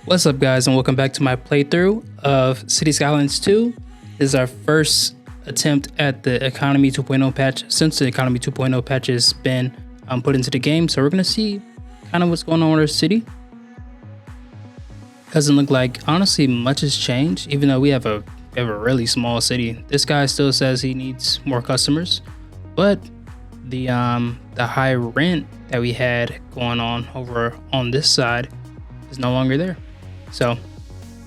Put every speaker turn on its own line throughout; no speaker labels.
What's up, guys, and welcome back to my playthrough of City Skylines 2. This is our first attempt at the Economy 2.0 patch since the Economy 2.0 patch has been put into the game. So we're going to see kind of what's going on with our city. Doesn't look like, honestly, much has changed, even though we have a really small city. This guy still says he needs more customers, but the high rent that we had going on over on this side is no longer there. So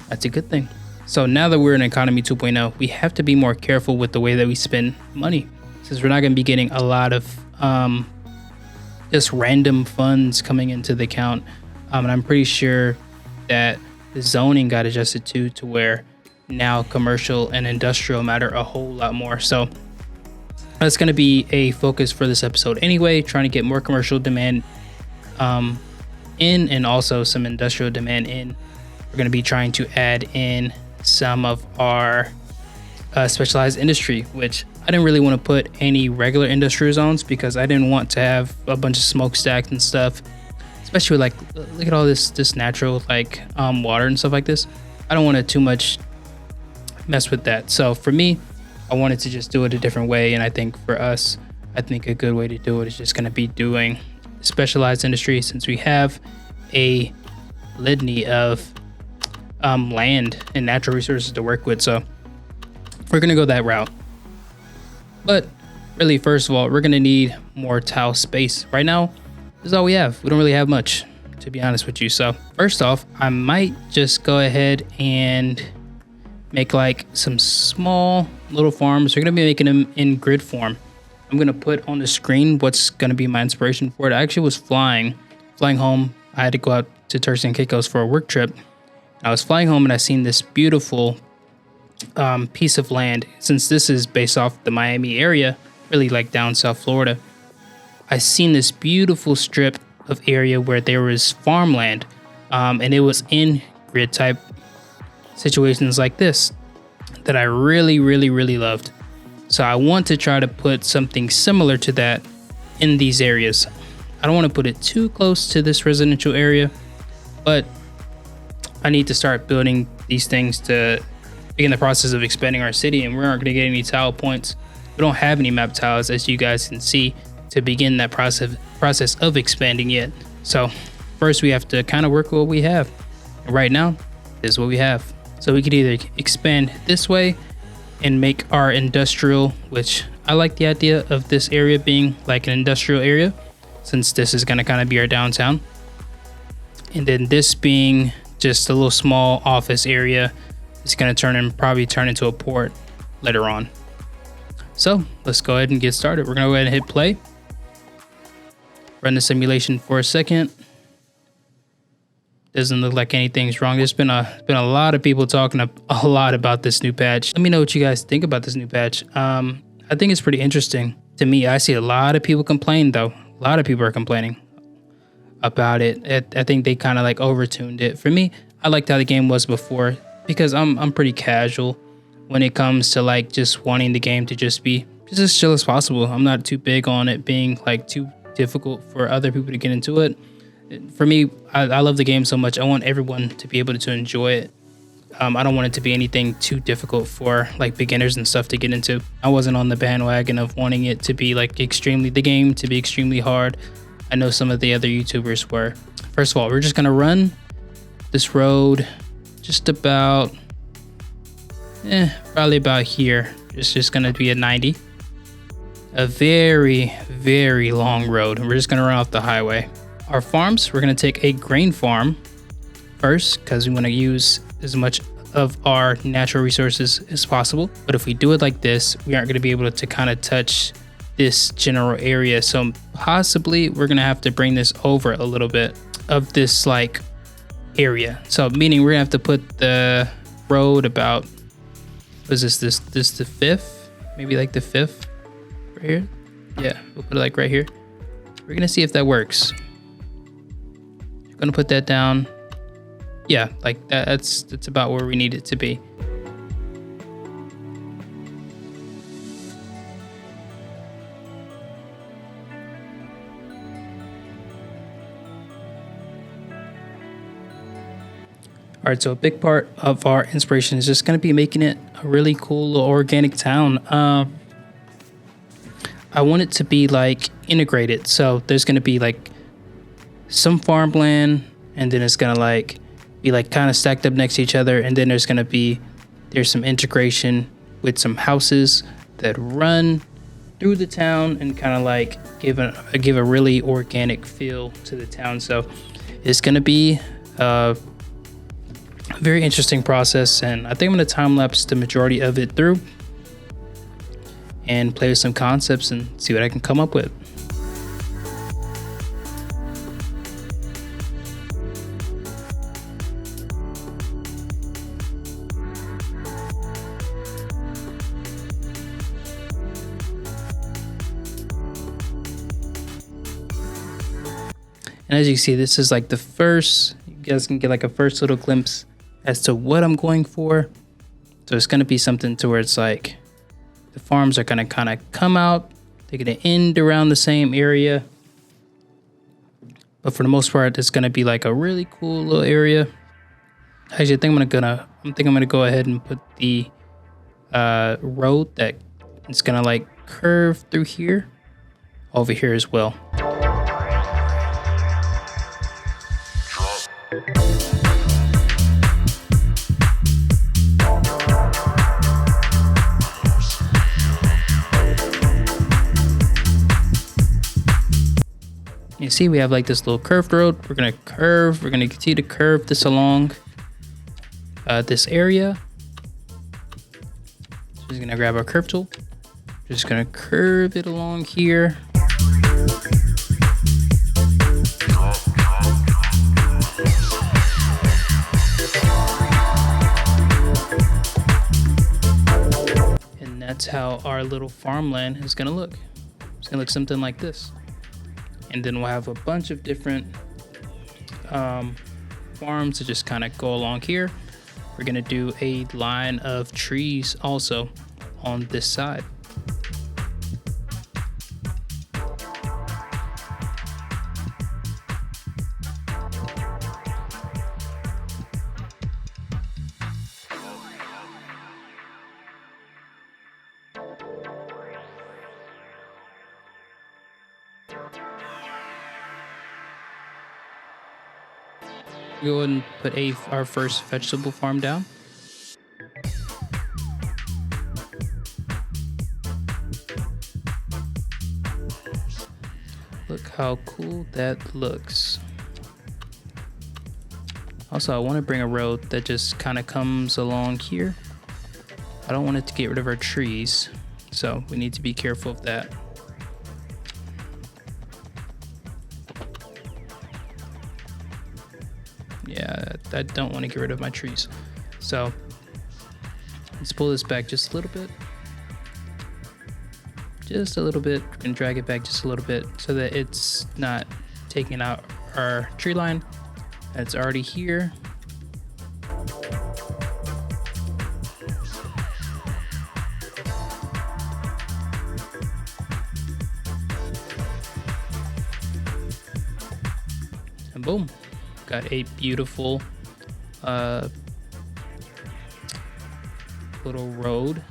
that's a good thing. So now that we're in Economy 2.0, we have to be more careful with the way that we spend money, since we're not going to be getting a lot of just random funds coming into the account. And I'm pretty sure that the zoning got adjusted to where now commercial and industrial matter a whole lot more. So that's going to be a focus for this episode anyway, trying to get more commercial demand in and also some industrial demand in. We're going to be trying to add in some of our specialized industry, which I didn't really want to put any regular industrial zones because I didn't want to have a bunch of smokestacks and stuff, especially with, like, look at all this natural water and stuff like this. I don't want to too much mess with that. So for me, I wanted to just do it a different way. And I think for us, I think a good way to do it is just going to be doing specialized industry, since we have a litany of land and natural resources to work with. So we're gonna go that route. But really, first of all, we're gonna need more tile space. Right now, this is all we have. We don't really have much, to be honest with you. So first off, I might just go ahead and make like some small little farms. We're gonna be making them in grid form. I'm gonna put on the screen what's gonna be my inspiration for it. I actually was flying home. I had to go out to Turks and Caicos for a work trip. I was flying home and I seen this beautiful piece of land. Since this is based off the Miami area, really like down South Florida, I seen this beautiful strip of area where there was farmland, and it was in grid type situations like this that I really loved. So I want to try to put something similar to that in these areas. I don't want to put it too close to this residential area, but I need to start building these things to begin the process of expanding our city, and we aren't going to get any tile points. We don't have any map tiles, as you guys can see, to begin that process of expanding yet. So first we have to kind of work with what we have. And right now, this is what we have. So we could either expand this way and make our industrial, which I like the idea of this area being like an industrial area, since this is going to kind of be our downtown. And then this being just a little small office area. It's going to probably turn into a port later on. So let's go ahead and get started. We're going to go ahead and hit play. Run the simulation for a second. Doesn't look like anything's wrong. There's been a lot of people talking a lot about this new patch. Let me know what you guys think about this new patch. I think it's pretty interesting. To me, I see a lot of people complain, though. A lot of people are complaining about it. I think they kind of like overtuned it. For me, I liked how the game was before, because I'm pretty casual when it comes to like just wanting the game to just be just as chill as possible. I'm not too big on it being like too difficult for other people to get into it. For me, I love the game so much. I want everyone to be able to enjoy it. I don't want it to be anything too difficult for like beginners and stuff to get into. I wasn't on the bandwagon of wanting it to be like the game to be extremely hard. I know some of the other YouTubers were. First of all, we're just gonna run this road just about, probably about here. It's just gonna be a 90. A very long road. We're just gonna run off the highway. Our farms, we're gonna take a grain farm first, because we wanna use as much of our natural resources as possible. But if we do it like this, we aren't gonna be able to kind of touch this general area. So possibly we're gonna have to bring this over a little bit of this like area. So meaning we're gonna have to put the road about, what is this the fifth, maybe like the fifth right here. Yeah, we'll put it like right here. We're gonna see if that works. I'm gonna put that down. Yeah, like that's about where we need it to be. All right, so a big part of our inspiration is just going to be making it a really cool little organic town. I want it to be like integrated. So there's going to be like some farmland, and then it's going to like be like kind of stacked up next to each other. And then there's some integration with some houses that run through the town and kind of like give a really organic feel to the town. So it's going to be a very interesting process, and I think I'm going to time lapse the majority of it through and play with some concepts and see what I can come up with. And as you see, this is like you guys can get like a first little glimpse as to what I'm going for. So it's going to be something to where it's like the farms are going to kind of come out. They're going to end around the same area. But for the most part, it's going to be like a really cool little area. Actually, I think I'm going to go ahead and put the road that it's going to like curve through here over here as well. You see, we have like this little curved road. We're going to continue to curve this along this area. So just going to grab our curve tool. Just going to curve it along here. And that's how our little farmland is going to look. It's going to look something like this. And then we'll have a bunch of different farms to just kind of go along here. We're going to do a line of trees also on this side. Go ahead and put our first vegetable farm down. Look how cool that looks. Also, I want to bring a road that just kind of comes along here. I don't want it to get rid of our trees, so we need to be careful of that. Yeah, I don't want to get rid of my trees. So let's pull this back just a little bit. Just a little bit, and drag it back just a little bit so that it's not taking out our tree line that's already here. And boom. Got a beautiful little road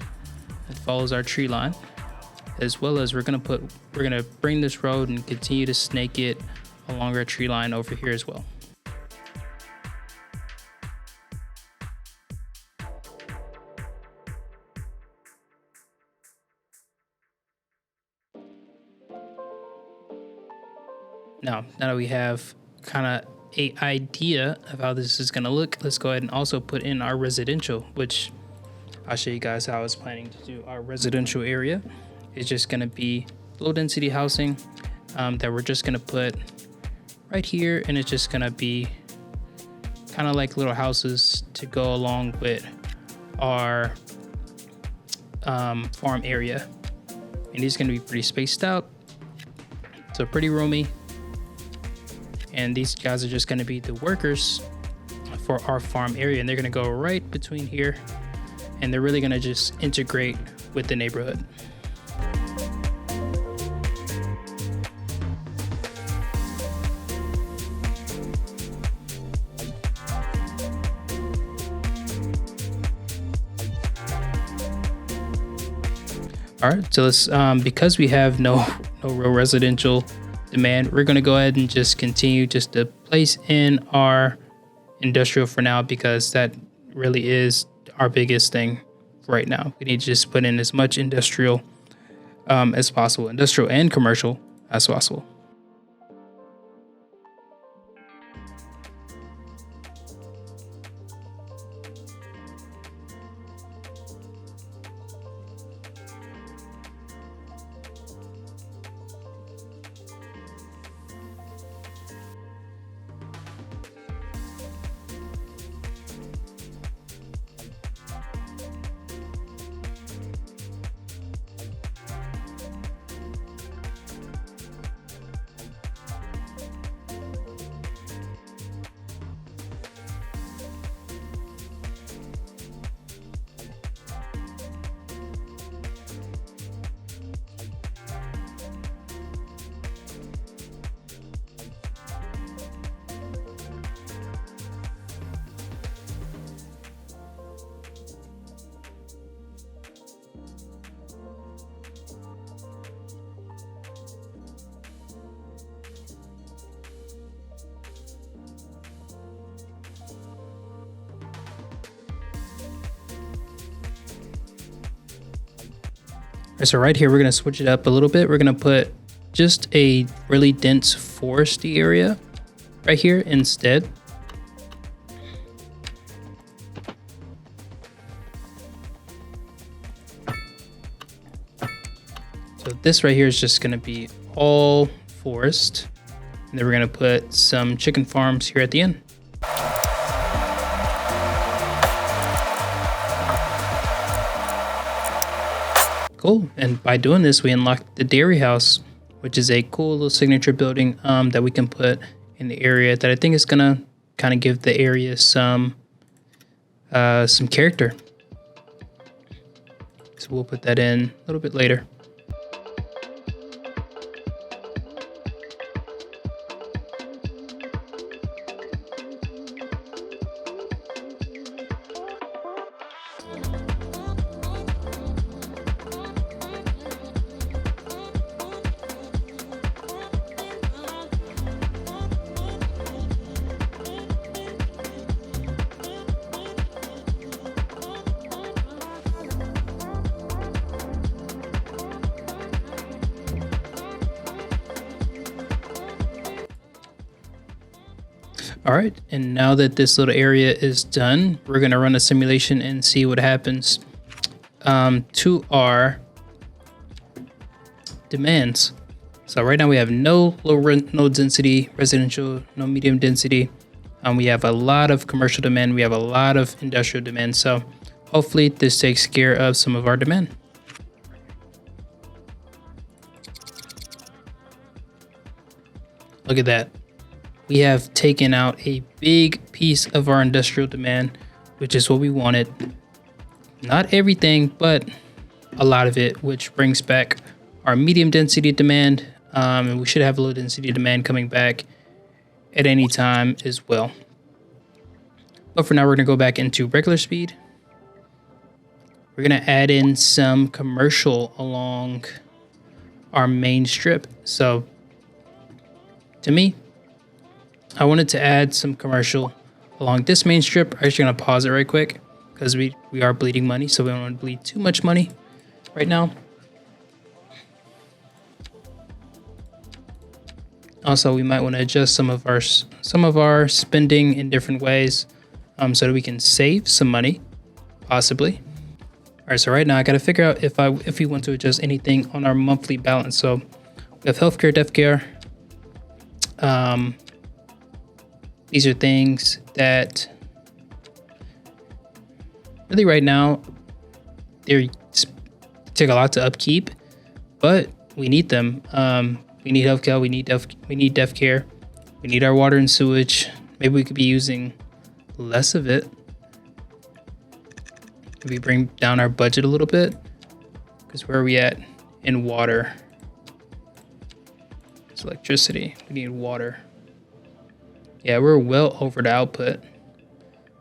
that follows our tree line, as well as we're gonna bring this road and continue to snake it along our tree line over here as well. Now that we have kind of a idea of how this is going to look, let's go ahead and also put in our residential, which I'll show you guys how I was planning to do our residential area. It's just going to be low density housing that we're just going to put right here, and it's just going to be kind of like little houses to go along with our farm area. And these are going to be pretty spaced out, so pretty roomy. And these guys are just going to be the workers for our farm area, and they're going to go right between here, and they're really going to just integrate with the neighborhood. All right, so let's because we have no real residential demand, we're gonna go ahead and just continue just to place in our industrial for now, because that really is our biggest thing right now. We need to just put in as much industrial as possible, industrial and commercial as possible. So right here, we're gonna switch it up a little bit. We're gonna put just a really dense foresty area right here instead. So this right here is just gonna be all forest. And then we're gonna put some chicken farms here at the end. Cool, and by doing this, we unlocked the dairy house, which is a cool little signature building that we can put in the area that I think is gonna kind of give the area some character. So we'll put that in a little bit later. All right, and now that this little area is done, we're gonna run a simulation and see what happens to our demands. So right now we have no low density residential, no medium density. We have a lot of commercial demand. We have a lot of industrial demand. So hopefully this takes care of some of our demand. Look at that. We have taken out a big piece of our industrial demand, which is what we wanted. Not everything, but a lot of it, which brings back our medium density demand. And we should have low density demand coming back at any time as well. But for now, we're gonna go back into regular speed. We're gonna add in some commercial along our main strip. So to me, I wanted to add some commercial along this main strip. I'm actually gonna pause it right quick because we are bleeding money, so we don't want to bleed too much money right now. Also, we might want to adjust some of our spending in different ways, so that we can save some money, possibly. All right, so right now I got to figure out if we want to adjust anything on our monthly balance. So we have healthcare, death care. These are things that really right now they take a lot to upkeep, but we need them. We need healthcare. We need death care. We need our water and sewage. Maybe we could be using less of it. Maybe bring down our budget a little bit, because where are we at in water? It's electricity. We need water. Yeah, we're well over the output.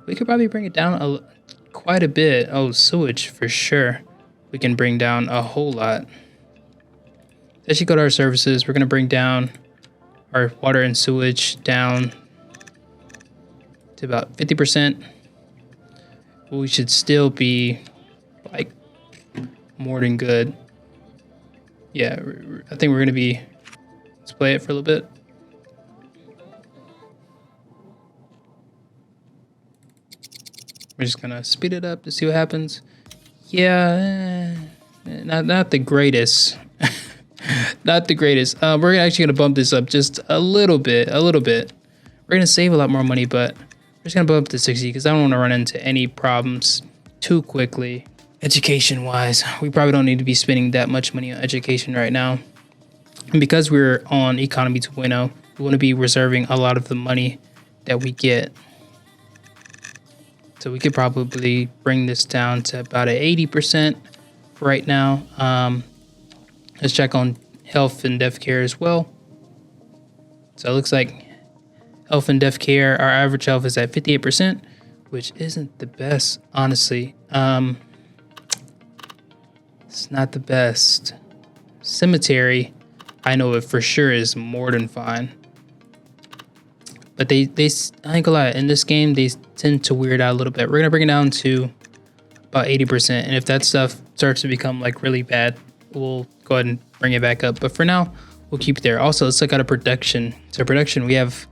We could probably bring it down quite a bit. Oh, sewage for sure. we can bring down a whole lot. As you go to our services, we're going to bring down our water and sewage down to about 50%. We should still be like more than good. Yeah, I think we're going to be, let's play it for a little bit. We're just going to speed it up to see what happens. Yeah, not the greatest. Not the greatest. We're actually going to bump this up just a little bit. We're going to save a lot more money, but we're just going to bump up to 60 because I don't want to run into any problems too quickly. Education-wise, we probably don't need to be spending that much money on education right now. And because we're on Economy 2.0, we want to be reserving a lot of the money that we get. So we could probably bring this down to about 80% right now. Let's check on health and death care as well. So it looks like health and death care, our average health is at 58%, which isn't the best, honestly. It's not the best. Cemetery, I know it for sure is more than fine. But they I ain't gonna lie, in this game, they tend to weird out a little bit. We're gonna bring it down to about 80%. And if that stuff starts to become like really bad, we'll go ahead and bring it back up. But for now, we'll keep it there. Also, let's look at our production. So production, we have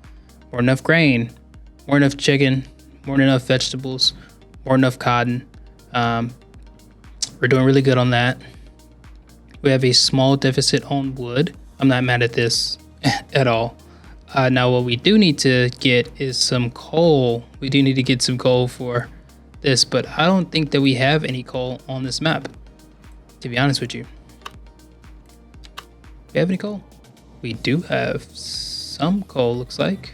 more enough grain, more enough chicken, more enough vegetables, more enough cotton. We're doing really good on that. We have a small deficit on wood. I'm not mad at this at all. Now what we do need to get is some coal. We do need to get some coal for this, but I don't think that we have any coal on this map, to be honest with you. We have any coal? We do have some coal, looks like.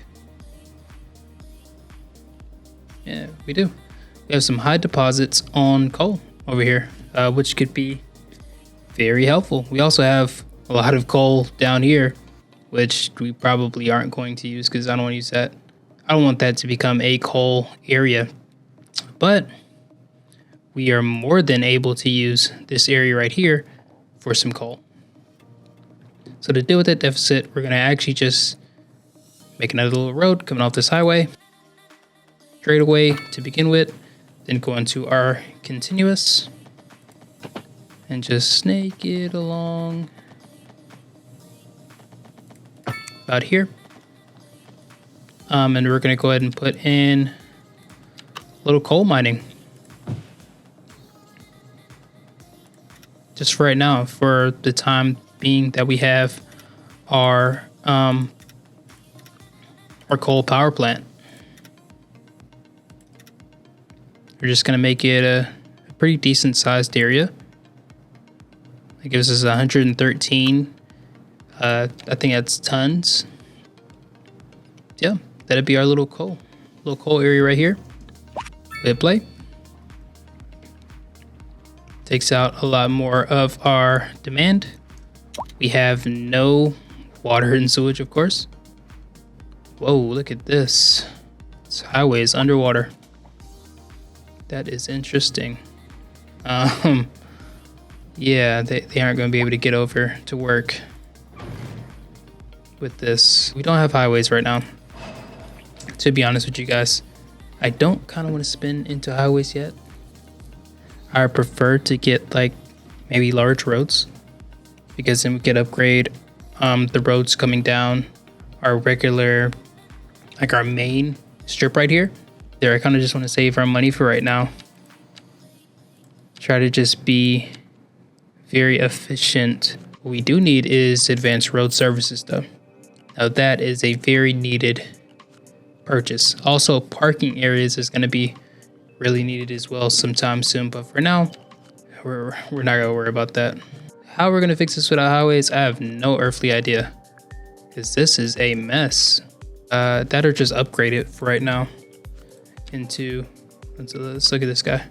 Yeah, we do. We have some high deposits on coal over here, which could be very helpful. We also have a lot of coal down here, which we probably aren't going to use because I don't want to use that. I don't want that to become a coal area. But we are more than able to use this area right here for some coal. So to deal with that deficit, we're going to actually just make another little road coming off this highway. Straight away to begin with. Then go into our continuous. And just snake it along. About here. And we're going to go ahead and put in a little coal mining. Just for right now, for the time being that we have our coal power plant. We're just going to make it a pretty decent sized area. It gives us 113 I think that's tons. Yeah, that'd be our little coal area right here. Hit play. Takes out a lot more of our demand. We have no water and sewage, of course. Whoa, look at this. This highway is underwater. That is interesting. Yeah, they aren't going to be able to get over to work with this. We don't have highways right now. To be honest with you guys, I don't kind of want to spin into highways yet. I prefer to get like maybe large roads, because then we could upgrade the roads coming down our regular, like our main strip right here. There, I kind of just want to save our money for right now. Try to just be very efficient. What we do need is advanced road services though. Now that is a very needed purchase. Also, parking areas is going to be really needed as well sometime soon. But for now, we're not going to worry about that. How we're going to fix this without highways, I have no earthly idea. Because this is a mess. That or just upgrade it for right now. Let's look at this guy.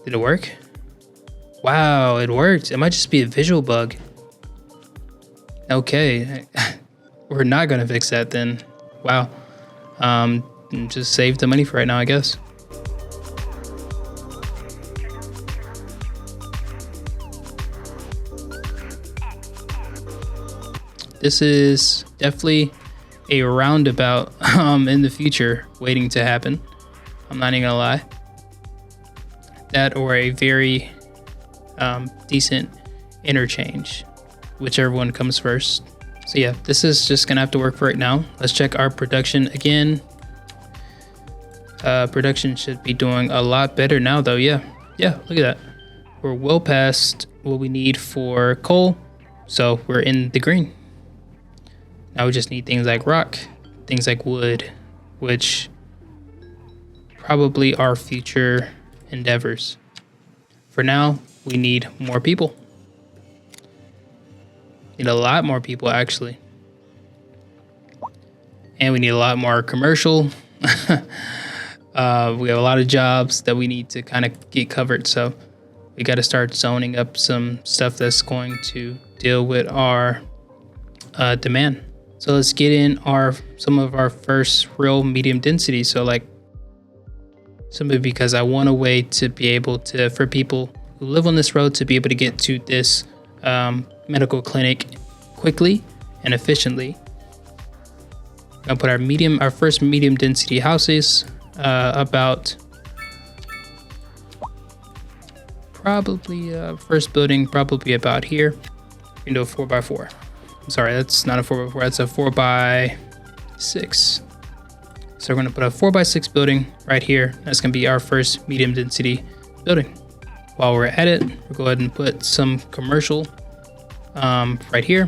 Did it work? Wow, it worked. It might just be a visual bug. Okay, we're not gonna fix that then. Wow, just save the money for right now, I guess. this is definitely a roundabout in the future waiting to happen. I'm not even gonna lie. That or a very decent interchange, whichever one comes first. So yeah, this is just gonna have to work for right now. Let's check our production again. Production should be doing a lot better now though. Yeah, look at that. We're well past what we need for coal, so we're in the green. Now we just need things like rock, things like wood, which probably are future endeavors. For now, we need more people. Need a lot more people actually. And we need a lot more commercial. We have a lot of jobs that we need to kind of get covered. So we got to start zoning up some stuff that's going to deal with our demand. So let's get in some of our first real medium density. So like simply because I want a way to be able to, for people who live on this road to be able to get to this medical clinic quickly and efficiently. I'm gonna put our first medium density houses about probably first building probably about here. We can do a 4x4. I'm sorry, that's not a 4x4, that's a 4x6. So we're gonna put a 4x6 building right here. That's gonna be our first medium density building. While we're at it, we'll go ahead and put some commercial right here.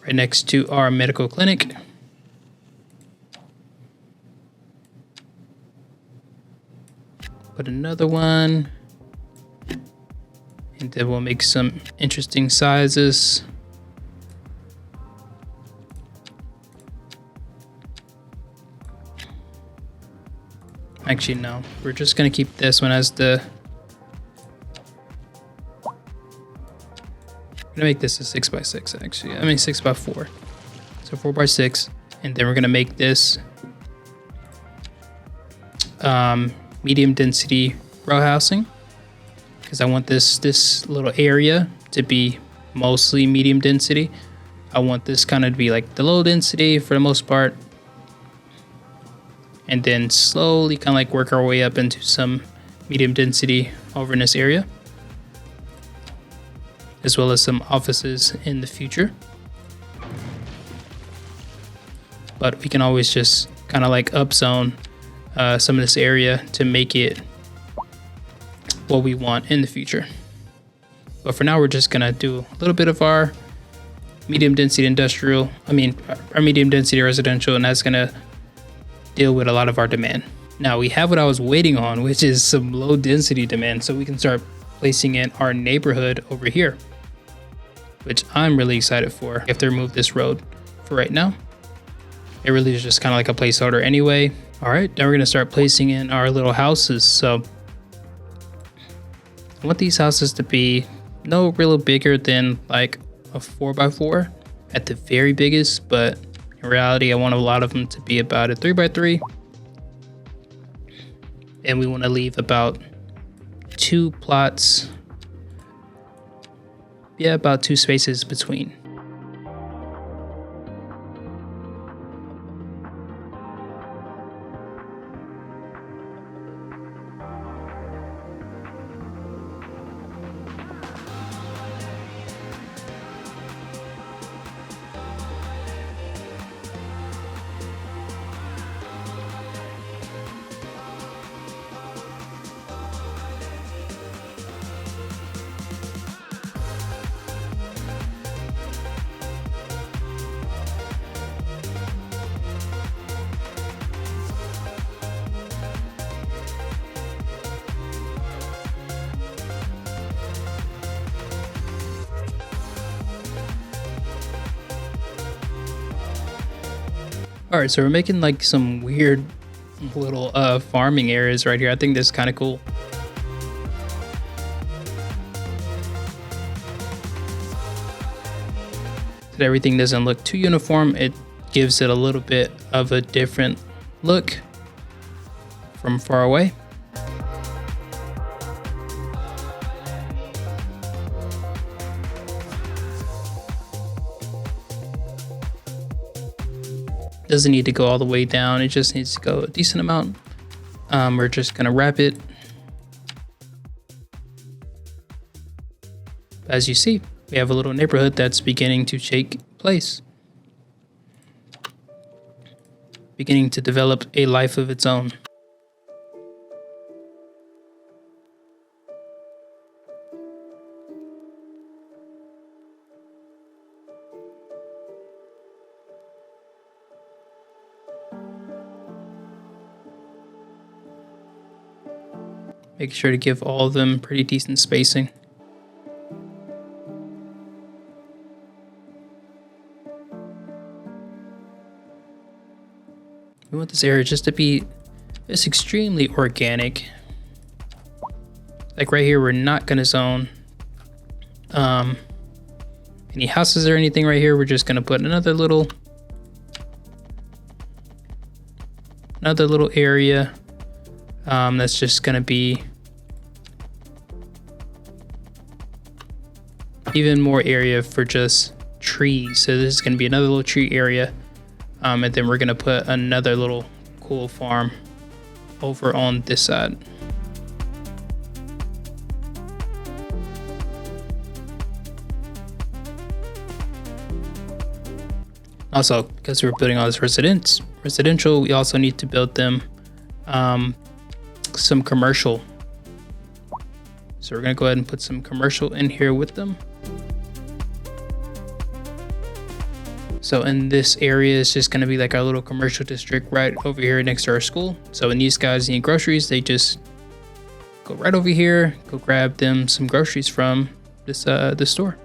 Right next to our medical clinic. Put another one. And then we'll make some interesting sizes. Actually, no. We're just gonna keep this one as the... I'm gonna make this a 6x6 actually. I mean 6x4. So 4x6. And then we're gonna make this medium density row housing, because I want this little area to be mostly medium density. I want this kind of to be like the low density for the most part, and then slowly kind of like work our way up into some medium density over in this area, as well as some offices in the future. But we can always just kind of like upzone some of this area to make it what we want in the future. But for now, we're just gonna do a little bit of our medium density industrial, our medium density residential, and that's gonna deal with a lot of our demand. Now we have what I was waiting on, which is some low density demand, so we can start placing in our neighborhood over here, which I'm really excited for. I have to remove this road for right now. It really is just kind of like a placeholder anyway. All right, now we're gonna start placing in our little houses. So I want these houses to be no real bigger than like a 4x4 at the very biggest, but in reality, I want a lot of them to be about a 3x3. And we want to leave about 2 plots. Yeah, about 2 spaces between. All right, so we're making like some weird little farming areas right here. I think this is kind of cool. So that everything doesn't look too uniform, it gives it a little bit of a different look from far away. Doesn't need to go all the way down. It just needs to go a decent amount. We're just gonna wrap it. As you see, we have a little neighborhood that's beginning to take place. Beginning to develop a life of its own. Make sure to give all of them pretty decent spacing. We want this area just to be just extremely organic. Like right here, we're not gonna zone any houses or anything right here. We're just gonna put another little area that's just gonna be even more area for just trees. So this is gonna be another little tree area. And then we're gonna put another little cool farm over on this side. Also, because we're building all this residential, we also need to build them some commercial. So we're gonna go ahead and put some commercial in here with them. So in this area, it's just gonna be like our little commercial district right over here next to our school. So when these guys need groceries, they just go right over here, go grab them some groceries from this store.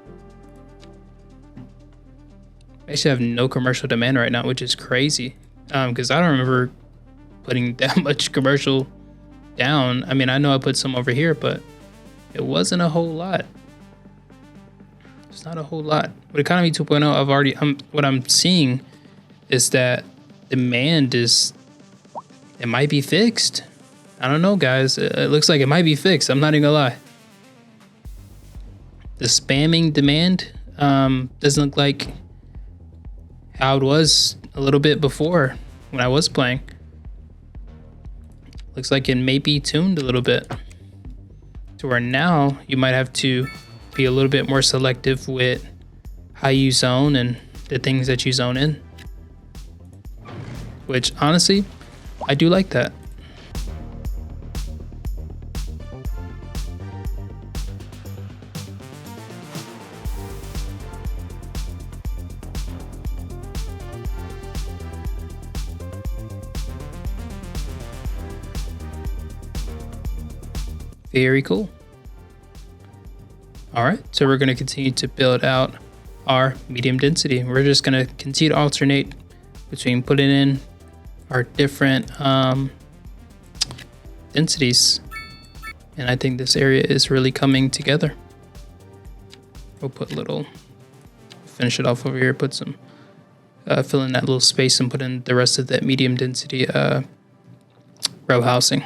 I actually have no commercial demand right now, which is crazy. Because I don't remember putting that much commercial down. I mean, I know I put some over here, but it wasn't a whole lot. It's not a whole lot. With Economy 2.0, what I'm seeing is that demand it might be fixed. I don't know, guys. It looks like it might be fixed. I'm not even gonna lie. The spamming demand doesn't look like how it was a little bit before when I was playing. Looks like it may be tuned a little bit to where now you might have to be a little bit more selective with how you zone and the things that you zone in, which honestly, I do like that. Very cool. All right, so we're going to continue to build out our medium density. We're just going to continue to alternate between putting in our different densities. And I think this area is really coming together. We'll put finish it off over here, put some, fill in that little space and put in the rest of that medium density row housing.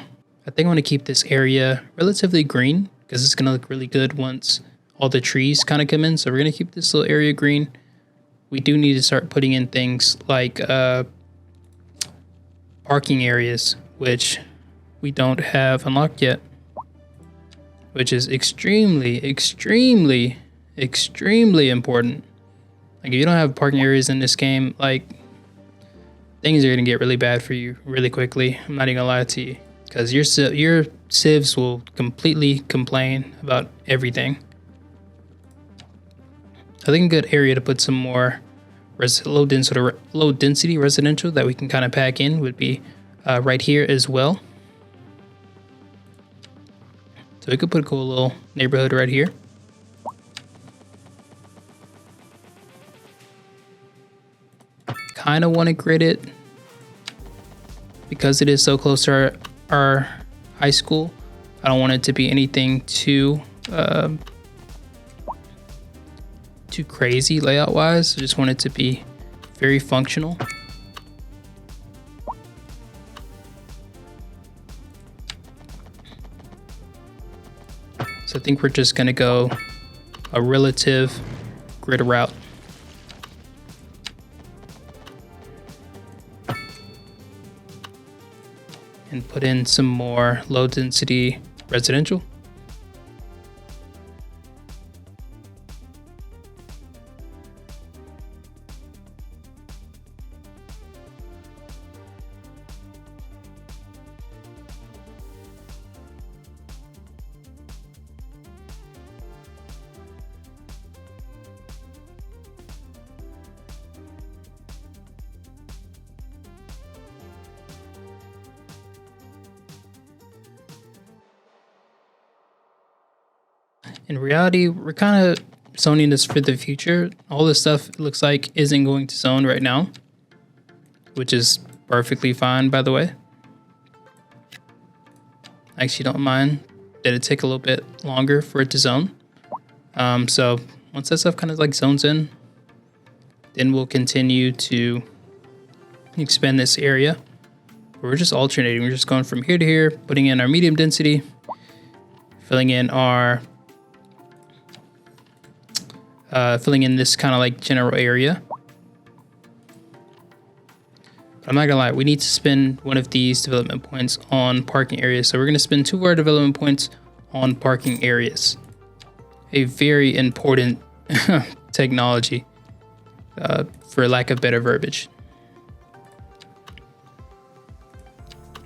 I think I want to keep this area relatively green because it's going to look really good once all the trees kind of come in. So we're going to keep this little area green. We do need to start putting in things like parking areas, which we don't have unlocked yet, which is extremely important. Like if you don't have parking areas in this game, like things are going to get really bad for you really quickly. I'm not even gonna lie to you, because your civs will completely complain about everything. I think a good area to put some more low density residential that we can kind of pack in would be right here as well. So we could put a cool little neighborhood right here. Kind of want to grid it because it is so close to our high school. I don't want it to be anything too crazy layout wise. I just want it to be very functional. So I think we're just gonna go a relative grid route. and put in some more low density residential. In reality, we're kind of zoning this for the future. All this stuff looks like isn't going to zone right now, which is perfectly fine, by the way. I actually don't mind that it take a little bit longer for it to zone. So once that stuff kind of like zones in, then we'll continue to expand this area. We're just alternating. We're just going from here to here, putting in our medium density, filling in our filling in this kind of like general area. But I'm not gonna lie, we need to spend one of these development points on parking areas. So we're gonna spend 2 of our development points on parking areas. A very important technology, for lack of better verbiage.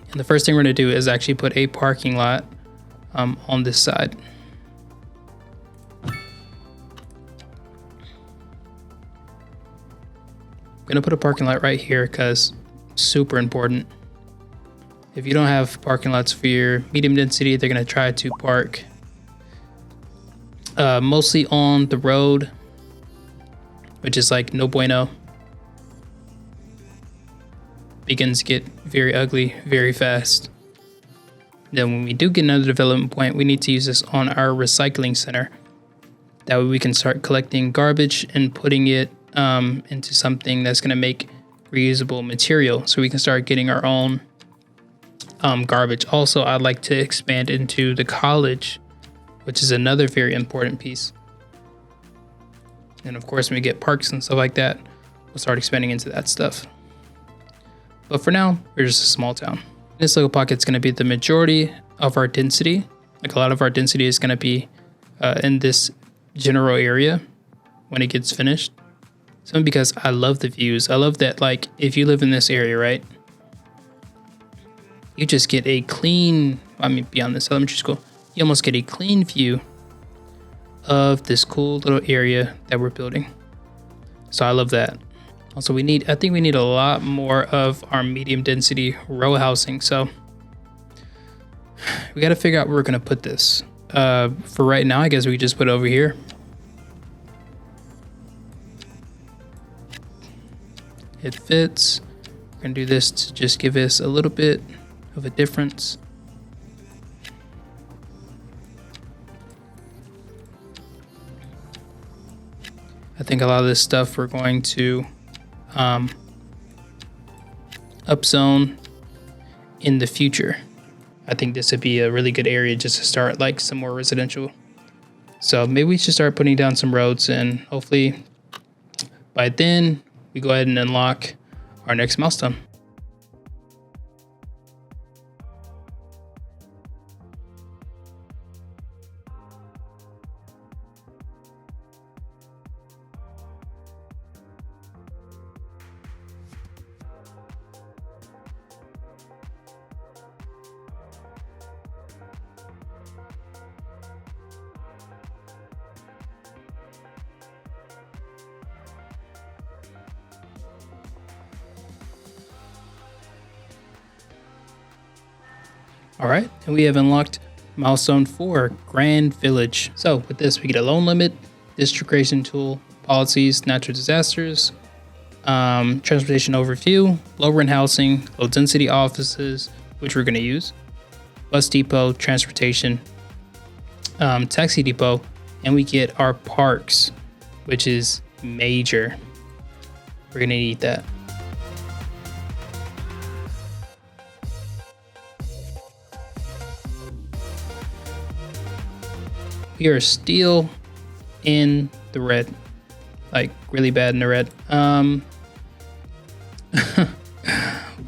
And the first thing we're gonna do is actually put a parking lot on this side. Gonna put a parking lot right here because super important. If you don't have parking lots for your medium density, they're gonna try to park mostly on the road, which is like no bueno. Begins to get very ugly very fast. Then when we do get another development point, we need to use this on our recycling center. That way we can start collecting garbage and putting it into something that's going to make reusable material, so we can start getting our own garbage. Also, I'd like to expand into the college, which is another very important piece. And of course, when we get parks and stuff like that, we'll start expanding into that stuff. But for now, we're just a small town. This little pocket's going to be the majority of our density. Like a lot of our density is going to be in this general area when it gets finished. Simply because I love the views. I love that, like, if you live in this area, right, you just get a clean, beyond this elementary school, you almost get a clean view of this cool little area that we're building. So I love that. Also, I think we need a lot more of our medium density row housing. So we got to figure out where we're going to put this. For right now, I guess we just put it over here. It fits. We're gonna do this to just give us a little bit of a difference. I think a lot of this stuff we're going to upzone in the future. I think this would be a really good area just to start like some more residential. So maybe we should start putting down some roads, and hopefully by then we go ahead and unlock our next milestone. All right, and we have unlocked milestone 4, Grand Village. So with this, we get a loan limit, district creation tool, policies, natural disasters, transportation overview, low rent housing, low density offices, which we're gonna use, bus depot, transportation, taxi depot, and we get our parks, which is major. We're gonna need that. We are still in the red, like really bad in the red.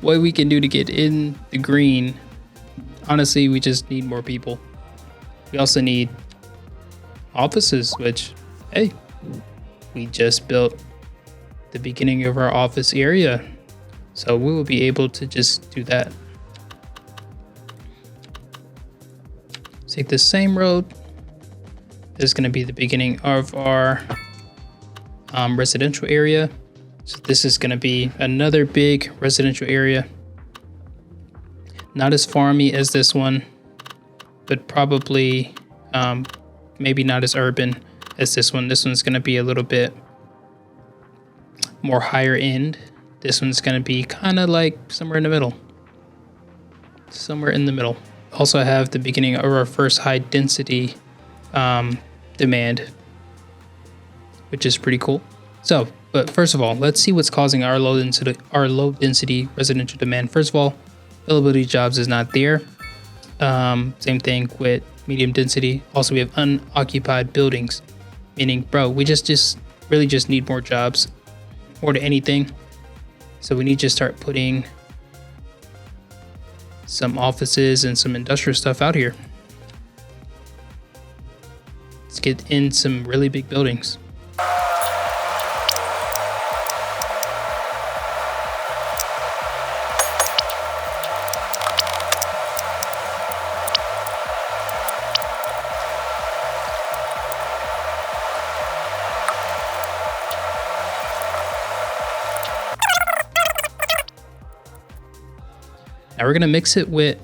what we can do to get in the green, honestly, we just need more people. We also need offices, which, hey, we just built the beginning of our office area. So we will be able to just do that. Take the same road. This is going to be the beginning of our residential area. So this is going to be another big residential area. Not as farmy as this one, but probably maybe not as urban as this one. This one's going to be a little bit more higher end. This one's going to be kind of like somewhere in the middle. Somewhere in the middle. Also have the beginning of our first high density demand, which is pretty cool. So, but first of all, let's see what's causing our low density residential demand. First of all, availability jobs is not there. Same thing with medium density. Also, we have unoccupied buildings, meaning, bro, we just really just need more jobs, more than anything. So we need to start putting some offices and some industrial stuff out here. Let's get in some really big buildings. Now we're gonna mix it with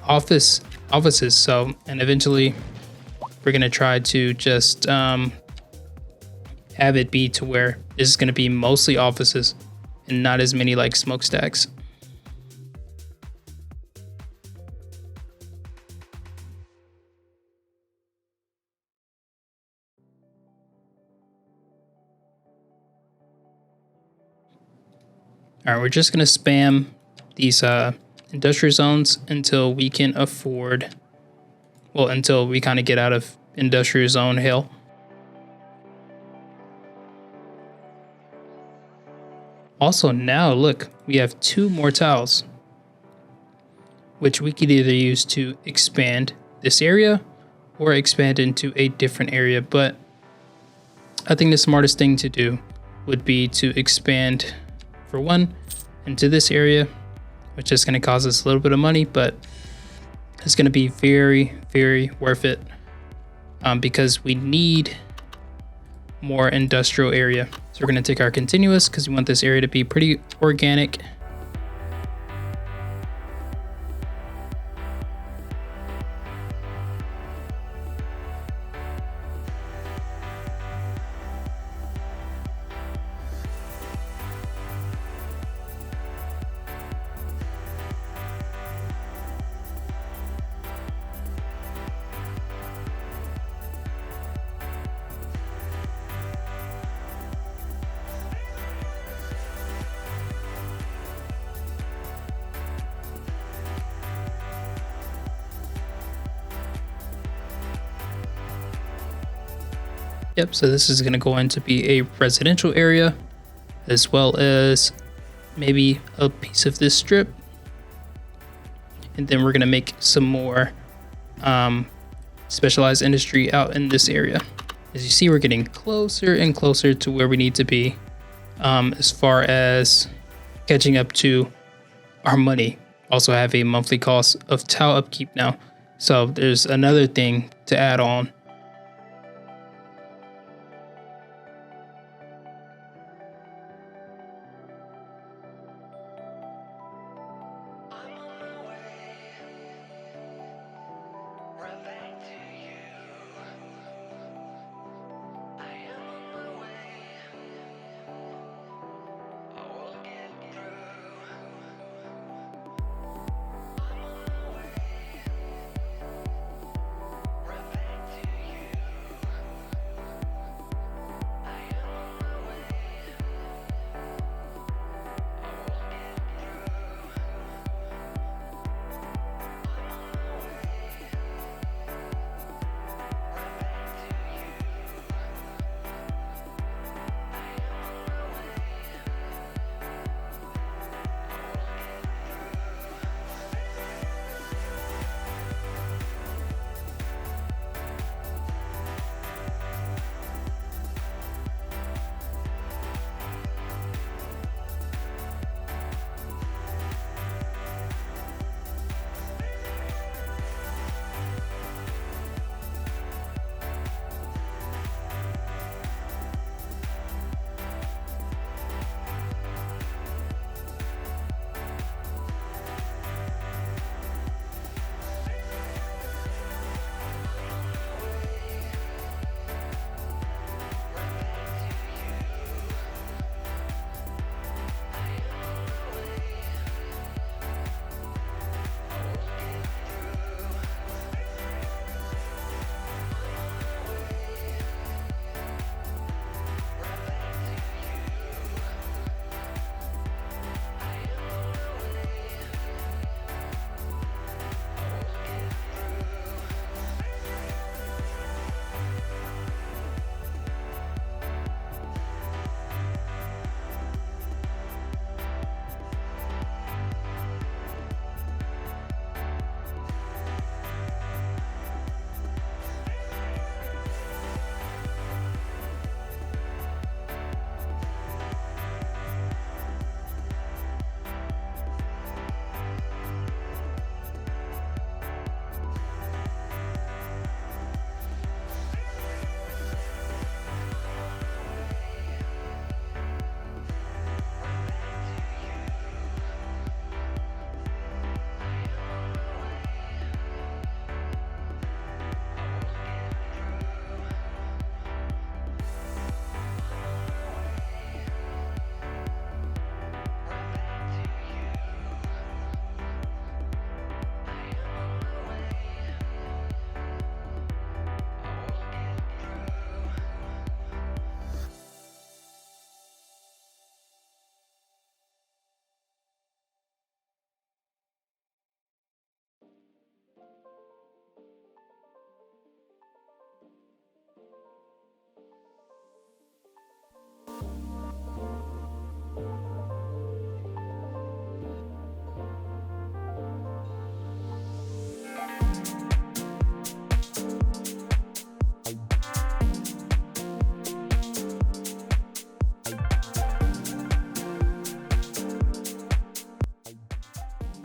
offices. So, and eventually we're gonna try to just have it be to where this is gonna be mostly offices and not as many like smokestacks. All right, we're just gonna spam these industrial zones until we can afford, well, until we kind of get out of industrial zone hell. Also now look, we have 2 more tiles, which we could either use to expand this area or expand into a different area. But I think the smartest thing to do would be to expand, for one, into this area, which is going to cost us a little bit of money, but it's going to be very, very worth it because we need more industrial area. So we're going to take our continuous because we want this area to be pretty organic. Yep, so this is going to go in to be a residential area, as well as maybe a piece of this strip. And then we're going to make some more specialized industry out in this area. As you see, we're getting closer and closer to where we need to be as far as catching up to our money. Also have a monthly cost of tile upkeep now. So there's another thing to add on.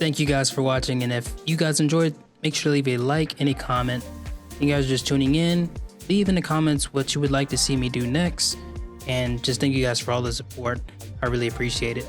thank you guys for watching. And if you guys enjoyed, make sure to leave a like and a comment. You guys are just tuning in. Leave in the comments what you would like to see me do next. And just thank you guys for all the support. I really appreciate it.